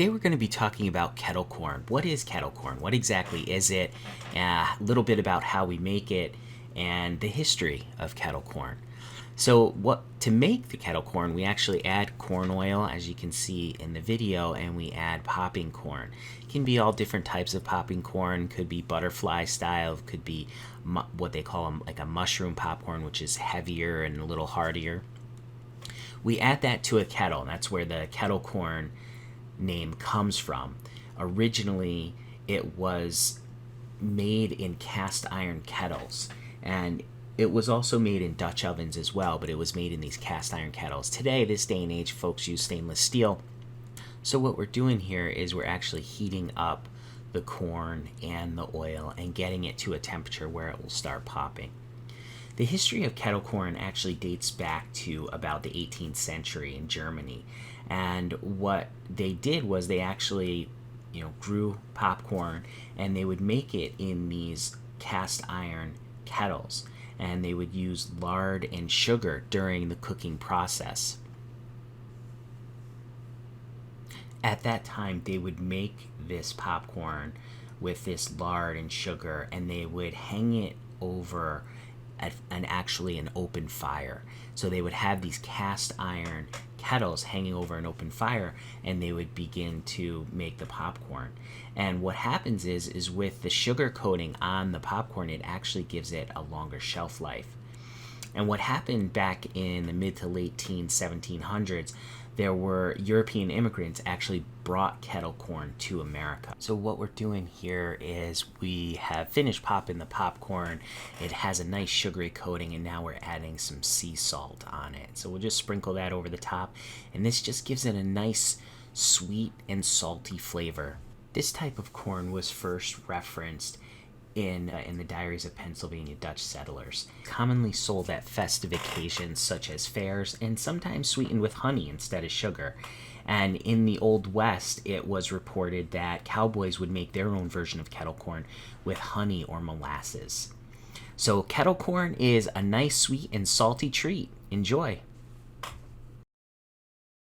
Today we're going to be talking about kettle corn. What is kettle corn? What exactly is it? A little bit about how we make it and the history of kettle corn. So to make the kettle corn, we actually add corn oil, as you can see in the video, and we add popping corn. It can be all different types of popping corn. Could be butterfly style, could be what they call like a mushroom popcorn, which is heavier and a little heartier. We add that to a kettle, and that's where the kettle corn name comes from. Originally, it was made in cast iron kettles, and it was also made in Dutch ovens as well, but it was made in these cast iron kettles. Today, this day and age, folks use stainless steel. So what we're doing here is we're actually heating up the corn and the oil and getting it to a temperature where it will start popping. The history of kettle corn actually dates back to about the 18th century in Germany. And what they did was they actually, grew popcorn, and they would make it in these cast iron kettles. And they would use lard and sugar during the cooking process. At that time, they would make this popcorn with this lard and sugar, and they would hang it over an open fire. So they would have these cast iron kettles hanging over an open fire, and they would begin to make the popcorn. And what happens is with the sugar coating on the popcorn, it actually gives it a longer shelf life. And what happened back in the mid to late 1700s, there were European immigrants actually brought kettle corn to America. So what we're doing here is we have finished popping the popcorn. It has a nice sugary coating, and now we're adding some sea salt on it. So we'll just sprinkle that over the top, and this just gives it a nice sweet and salty flavor. This type of corn was first referenced in the diaries of Pennsylvania Dutch settlers. Commonly sold at festive occasions such as fairs, and sometimes sweetened with honey instead of sugar. And in the Old West, it was reported that cowboys would make their own version of kettle corn with honey or molasses. So kettle corn is a nice sweet and salty treat. Enjoy!